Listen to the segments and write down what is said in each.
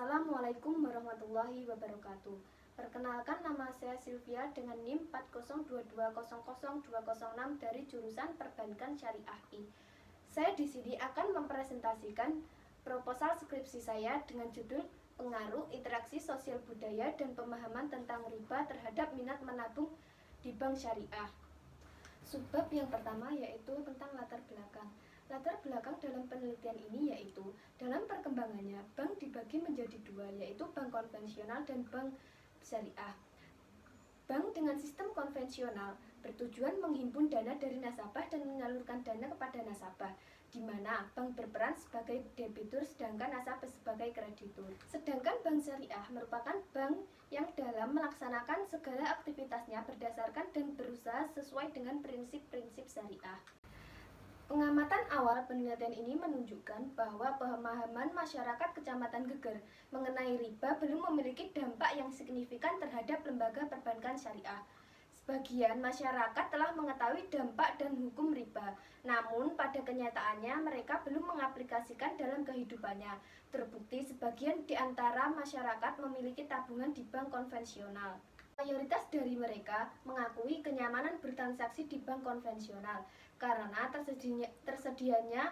Assalamualaikum warahmatullahi wabarakatuh. Perkenalkan, nama saya Sylvia dengan NIM 402200206 dari jurusan Perbankan Syariah I. Saya di sini akan mempresentasikan proposal skripsi saya dengan judul Pengaruh Interaksi Sosial Budaya dan Pemahaman tentang Riba terhadap Minat Menabung di Bank Syariah. Subbab yang pertama yaitu tentang latar belakang. Latar belakang dalam penelitian ini yaitu dalam perkembangannya bank dibagi menjadi dua, yaitu bank konvensional dan bank syariah. Bank dengan sistem konvensional bertujuan menghimpun dana dari nasabah dan menyalurkan dana kepada nasabah, di mana bank berperan sebagai debitur sedangkan nasabah sebagai kreditur. Sedangkan bank syariah merupakan bank yang dalam melaksanakan segala aktivitasnya berdasarkan dan berusaha sesuai dengan prinsip-prinsip syariah. Pengamatan awal penelitian ini menunjukkan bahwa pemahaman masyarakat Kecamatan Geger mengenai riba belum memiliki dampak yang signifikan terhadap lembaga perbankan syariah. Sebagian masyarakat telah mengetahui dampak dan hukum riba, namun pada kenyataannya mereka belum mengaplikasikan dalam kehidupannya. Terbukti sebagian di antara masyarakat memiliki tabungan di bank konvensional. Mayoritas dari mereka mengakui kenyamanan bertransaksi di bank konvensional karena tersedianya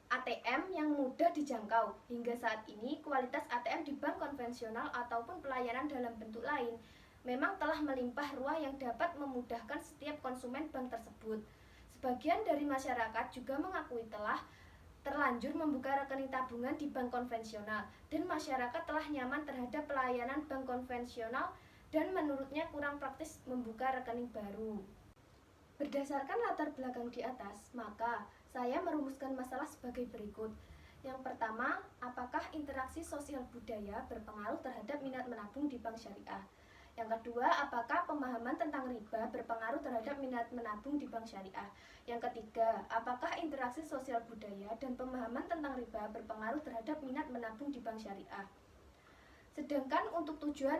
ATM yang mudah dijangkau. Hingga saat ini, kualitas ATM di bank konvensional ataupun pelayanan dalam bentuk lain memang telah melimpah ruah yang dapat memudahkan setiap konsumen bank tersebut. Sebagian dari masyarakat juga mengakui telah terlanjur membuka rekening tabungan di bank konvensional dan masyarakat telah nyaman terhadap pelayanan bank konvensional dan menurutnya kurang praktis membuka rekening baru. Berdasarkan latar belakang di atas, maka saya merumuskan masalah sebagai berikut. Yang pertama, apakah interaksi sosial budaya berpengaruh terhadap minat menabung di bank syariah? Yang kedua, apakah pemahaman tentang riba berpengaruh terhadap minat menabung di bank syariah? Yang ketiga, apakah interaksi sosial budaya dan pemahaman tentang riba berpengaruh terhadap minat menabung di bank syariah? Sedangkan untuk tujuan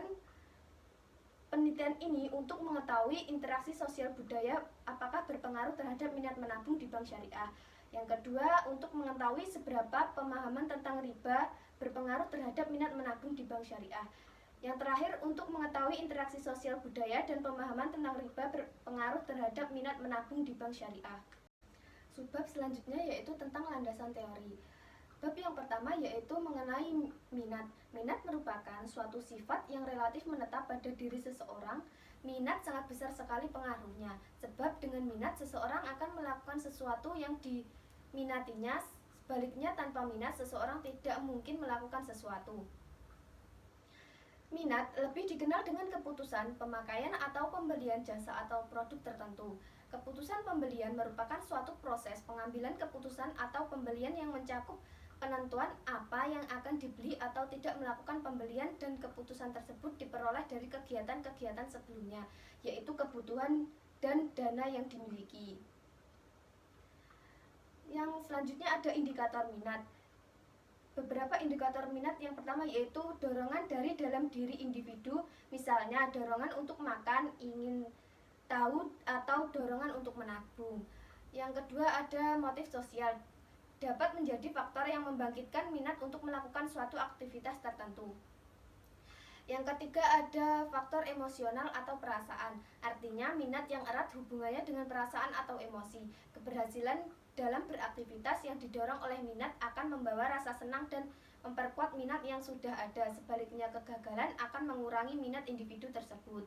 penelitian ini untuk mengetahui interaksi sosial budaya apakah berpengaruh terhadap minat menabung di bank syariah. Yang kedua, untuk mengetahui seberapa pemahaman tentang riba berpengaruh terhadap minat menabung di bank syariah. Yang terakhir, untuk mengetahui interaksi sosial budaya dan pemahaman tentang riba berpengaruh terhadap minat menabung di bank syariah. Subbab selanjutnya yaitu tentang landasan teori. Bab yang pertama yaitu mengenai minat. Minat merupakan suatu sifat yang relatif menetap pada diri seseorang. Minat sangat besar sekali pengaruhnya, sebab dengan minat seseorang akan melakukan sesuatu yang diminatinya. Sebaliknya, tanpa minat seseorang tidak mungkin melakukan sesuatu. Minat lebih dikenal dengan keputusan pemakaian atau pembelian jasa atau produk tertentu. Keputusan pembelian merupakan suatu proses pengambilan keputusan atau pembelian yang mencakup penentuan apa yang akan dibeli atau tidak melakukan pembelian, dan keputusan tersebut diperoleh dari kegiatan-kegiatan sebelumnya, yaitu kebutuhan dan dana yang dimiliki. Yang selanjutnya ada indikator minat. Beberapa indikator minat yang pertama yaitu dorongan dari dalam diri individu, misalnya dorongan untuk makan, ingin tahu, atau dorongan untuk menabung. Yang kedua ada motif sosial, dapat menjadi faktor yang membangkitkan minat untuk melakukan suatu aktivitas tertentu. Yang ketiga ada faktor emosional atau perasaan, artinya minat yang erat hubungannya dengan perasaan atau emosi. Keberhasilan dalam beraktivitas yang didorong oleh minat akan membawa rasa senang dan memperkuat minat yang sudah ada. Sebaliknya, kegagalan akan mengurangi minat individu tersebut.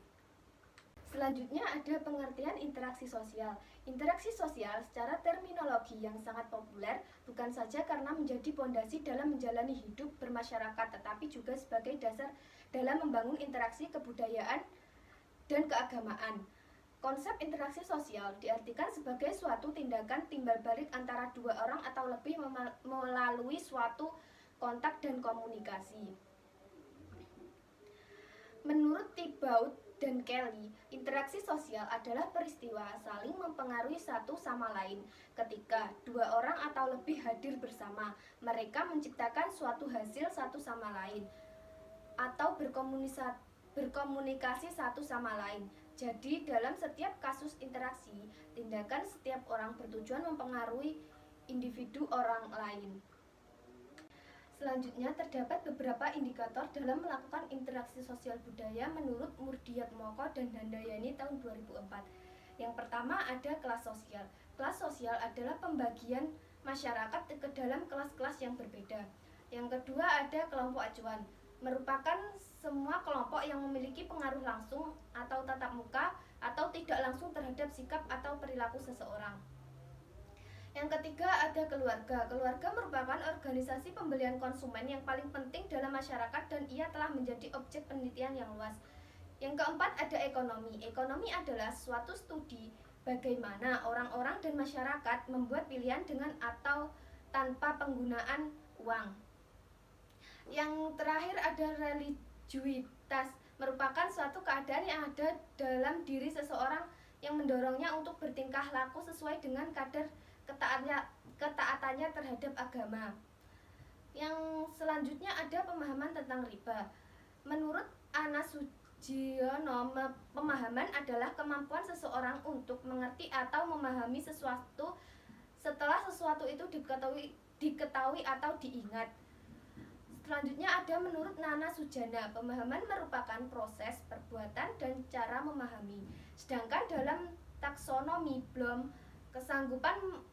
Selanjutnya ada pengertian interaksi sosial. Interaksi sosial secara terminologi yang sangat populer bukan saja karena menjadi pondasi dalam menjalani hidup bermasyarakat, tetapi juga sebagai dasar dalam membangun interaksi kebudayaan dan keagamaan. Konsep interaksi sosial diartikan sebagai suatu tindakan timbal balik antara dua orang atau lebih melalui suatu kontak dan komunikasi. Menurut Thibaut dan Kelly, interaksi sosial adalah peristiwa saling mempengaruhi satu sama lain. Ketika dua orang atau lebih hadir bersama, mereka menciptakan suatu hasil satu sama lain atau berkomunikasi satu sama lain. Jadi dalam setiap kasus interaksi, tindakan setiap orang bertujuan mempengaruhi individu orang lain. Selanjutnya, terdapat beberapa indikator dalam melakukan interaksi sosial budaya menurut Murdiatmoko dan Handayani tahun 2004. Yang pertama ada kelas sosial. Kelas sosial adalah pembagian masyarakat ke dalam kelas-kelas yang berbeda. Yang kedua ada kelompok acuan, merupakan semua kelompok yang memiliki pengaruh langsung atau tatap muka atau tidak langsung terhadap sikap atau perilaku seseorang. Yang ketiga ada keluarga. Keluarga merupakan organisasi pembelian konsumen yang paling penting dalam masyarakat dan ia telah menjadi objek penelitian yang luas. Yang keempat ada ekonomi. Ekonomi adalah suatu studi bagaimana orang-orang dan masyarakat membuat pilihan dengan atau tanpa penggunaan uang. Yang terakhir ada religiusitas, merupakan suatu keadaan yang ada dalam diri seseorang yang mendorongnya untuk bertingkah laku sesuai dengan kadar ketaatannya terhadap agama. Yang selanjutnya ada pemahaman tentang riba. Menurut Ana Sujiono, pemahaman adalah kemampuan seseorang untuk mengerti atau memahami sesuatu setelah sesuatu itu diketahui atau diingat. Selanjutnya ada menurut Nana Sujana, pemahaman merupakan proses, perbuatan, dan cara memahami. Sedangkan dalam taksonomi Bloom, kesanggupan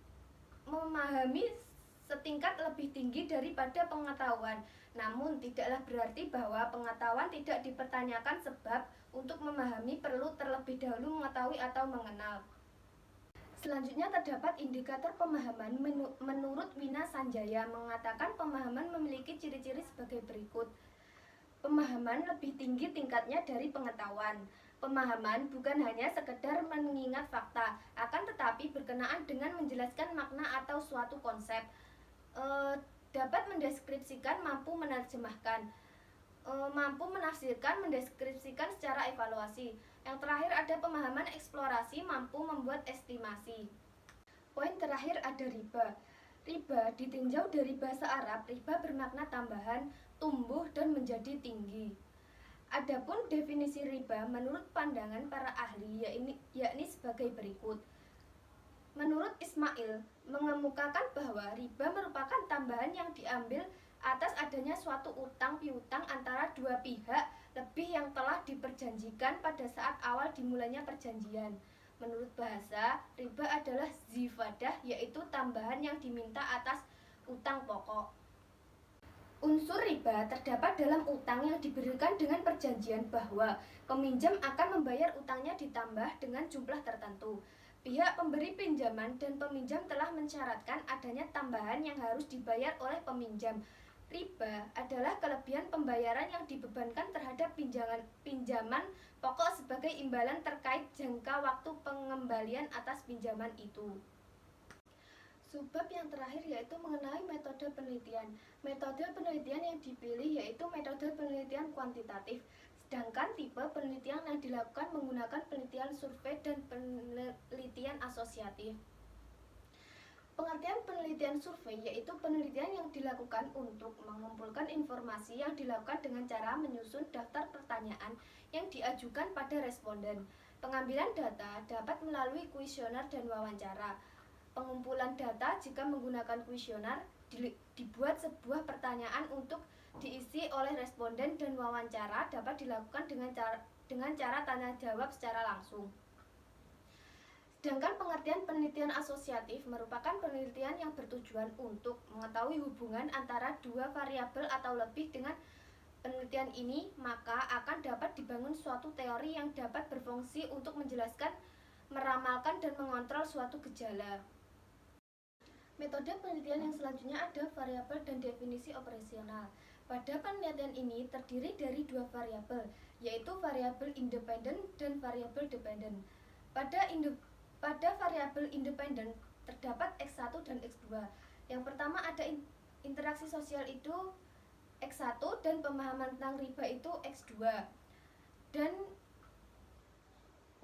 memahami setingkat lebih tinggi daripada pengetahuan. Namun tidaklah berarti bahwa pengetahuan tidak dipertanyakan sebab untuk memahami perlu terlebih dahulu mengetahui atau mengenal. Selanjutnya terdapat indikator pemahaman. Menurut Wina Sanjaya mengatakan pemahaman memiliki ciri-ciri sebagai berikut. Pemahaman lebih tinggi tingkatnya dari pengetahuan. Pemahaman bukan hanya sekedar mengingat fakta, akan tetapi berkenaan dengan menjelaskan makna atau suatu konsep. Dapat mendeskripsikan, mampu menerjemahkan, mampu menafsirkan, mendeskripsikan secara evaluasi. Yang terakhir ada pemahaman eksplorasi, mampu membuat estimasi. Poin terakhir ada riba. Riba ditinjau dari bahasa Arab, riba bermakna tambahan, tumbuh dan menjadi tinggi. Adapun definisi riba menurut pandangan para ahli yakni sebagai berikut. Menurut Ismail, mengemukakan bahwa riba merupakan tambahan yang diambil atas adanya suatu utang piutang antara dua pihak lebih yang telah diperjanjikan pada saat awal dimulainya perjanjian. Menurut bahasa, riba adalah zifadah, yaitu tambahan yang diminta atas utang pokok. Unsur riba terdapat dalam utang yang diberikan dengan perjanjian bahwa peminjam akan membayar utangnya ditambah dengan jumlah tertentu. Pihak pemberi pinjaman dan peminjam telah mensyaratkan adanya tambahan yang harus dibayar oleh peminjam. Riba adalah kelebihan pembayaran yang dibebankan terhadap pinjaman pokok sebagai imbalan terkait jangka waktu pengembalian atas pinjaman itu. Subbab yang terakhir yaitu mengenai metode penelitian. Metode penelitian yang dipilih yaitu metode penelitian kuantitatif, sedangkan tipe penelitian yang dilakukan menggunakan penelitian survei dan penelitian asosiatif. Pengertian penelitian survei yaitu penelitian yang dilakukan untuk mengumpulkan informasi yang dilakukan dengan cara menyusun daftar pertanyaan yang diajukan pada responden. Pengambilan data dapat melalui kuesioner dan wawancara. Pengumpulan data jika menggunakan kuesioner dibuat sebuah pertanyaan untuk diisi oleh responden dan wawancara dapat dilakukan dengan cara tanya jawab secara langsung. Sedangkan pengertian penelitian asosiatif merupakan penelitian yang bertujuan untuk mengetahui hubungan antara dua variabel atau lebih. Dengan penelitian ini, maka akan dapat dibangun suatu teori yang dapat berfungsi untuk menjelaskan, meramalkan, dan mengontrol suatu gejala. Metode penelitian yang selanjutnya ada variabel dan definisi operasional. Pada penelitian ini terdiri dari dua variabel, yaitu variabel independen dan variabel dependen. Pada variabel independen terdapat X1 dan X2. Yang pertama ada interaksi sosial itu X1 dan pemahaman tentang riba itu X2. Dan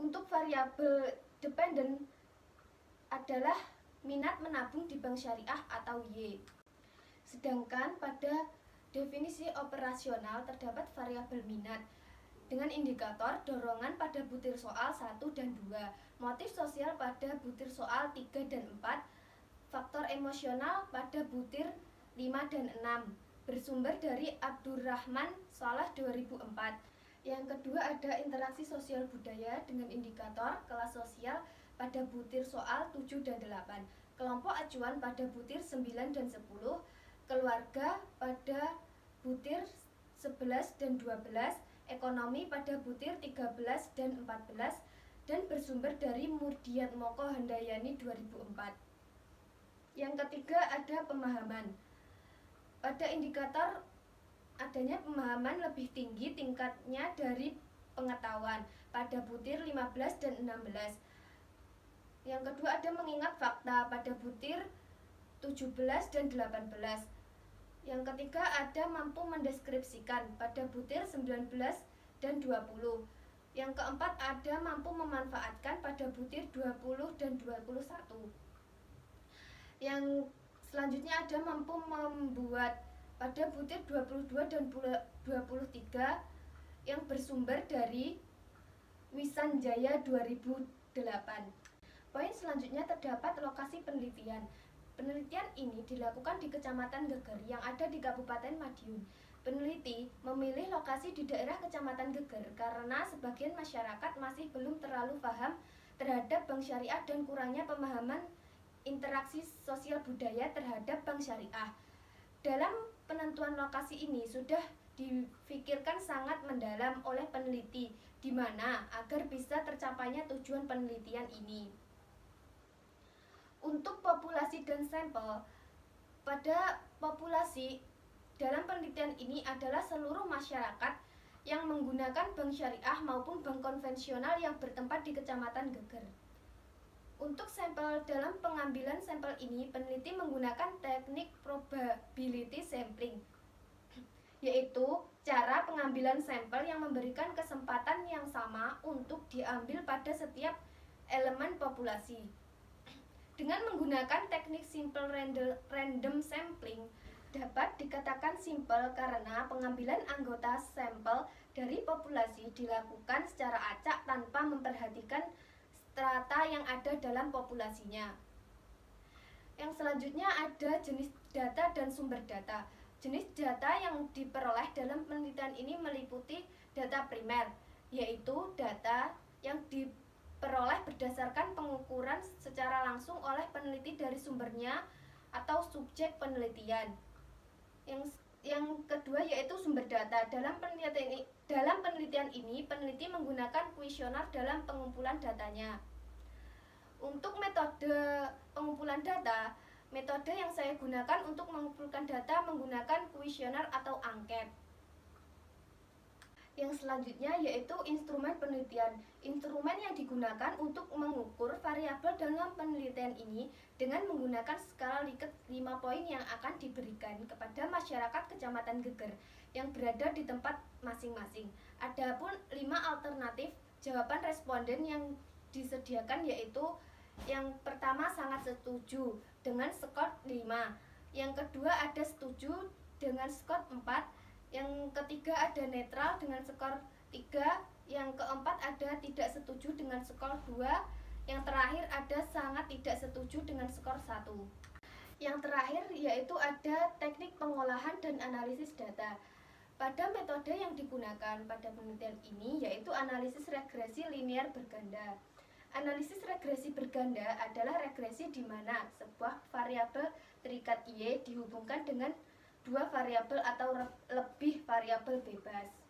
untuk variabel dependen adalah minat menabung di bank syariah atau Y. Sedangkan pada definisi operasional terdapat variabel minat dengan indikator dorongan pada butir soal 1 dan 2, motif sosial pada butir soal 3 dan 4, faktor emosional pada butir 5 dan 6, bersumber dari Abdurrahman Saleh 2004. Yang kedua ada interaksi sosial budaya dengan indikator kelas sosial pada butir soal 7 dan 8, kelompok acuan pada butir 9 dan 10, keluarga pada butir 11 dan 12, ekonomi pada butir 13 dan 14, dan bersumber dari Murdiat Moko Handayani 2004. Yang ketiga ada pemahaman. Pada indikator adanya pemahaman lebih tinggi tingkatnya dari pengetahuan pada butir 15 dan 16. Yang kedua ada mengingat fakta pada butir 17 dan 18. Yang ketiga ada mampu mendeskripsikan pada butir 19 dan 20. Yang keempat ada mampu memanfaatkan pada butir 20 dan 21. Yang selanjutnya ada mampu membuat pada butir 22 dan 23 yang bersumber dari Wisanjaya 2008. Poin selanjutnya terdapat lokasi penelitian. Penelitian ini dilakukan di Kecamatan Geger yang ada di Kabupaten Madiun. Peneliti memilih lokasi di daerah Kecamatan Geger karena sebagian masyarakat masih belum terlalu paham terhadap bank syariah dan kurangnya pemahaman interaksi sosial budaya terhadap bank syariah. Dalam penentuan lokasi ini sudah difikirkan sangat mendalam oleh peneliti, di mana agar bisa tercapainya tujuan penelitian ini. Untuk populasi dan sampel, pada populasi dalam penelitian ini adalah seluruh masyarakat yang menggunakan bank syariah maupun bank konvensional yang bertempat di Kecamatan Geger. Untuk sampel, dalam pengambilan sampel ini peneliti menggunakan teknik probability sampling, yaitu cara pengambilan sampel yang memberikan kesempatan yang sama untuk diambil pada setiap elemen populasi. Dengan menggunakan teknik simple random sampling dapat dikatakan simple karena pengambilan anggota sampel dari populasi dilakukan secara acak tanpa memperhatikan strata yang ada dalam populasinya. Yang selanjutnya ada jenis data dan sumber data. Jenis data yang diperoleh dalam penelitian ini meliputi data primer, yaitu data yang diperoleh berdasarkan pengukuran secara langsung oleh peneliti dari sumbernya atau subjek penelitian. Yang kedua yaitu sumber data. Dalam penelitian ini peneliti menggunakan kuesioner dalam pengumpulan datanya. Untuk metode pengumpulan data, metode yang saya gunakan untuk mengumpulkan data menggunakan kuesioner atau angket. Yang selanjutnya yaitu instrumen penelitian. Instrumen yang digunakan untuk mengukur variabel dalam penelitian ini dengan menggunakan skala Likert 5 poin yang akan diberikan kepada masyarakat Kecamatan Geger yang berada di tempat masing-masing. Adapun 5 alternatif jawaban responden yang disediakan yaitu yang pertama sangat setuju dengan skor 5, yang kedua ada setuju dengan skor 4, yang ketiga ada netral dengan skor 3, yang keempat ada tidak setuju dengan skor 2, yang terakhir ada sangat tidak setuju dengan skor 1. Yang terakhir yaitu ada teknik pengolahan dan analisis data. Pada metode yang digunakan pada penelitian ini yaitu analisis regresi linear berganda. Analisis regresi berganda adalah regresi di mana sebuah variabel terikat Y dihubungkan dengan dua variabel atau lebih variabel bebas.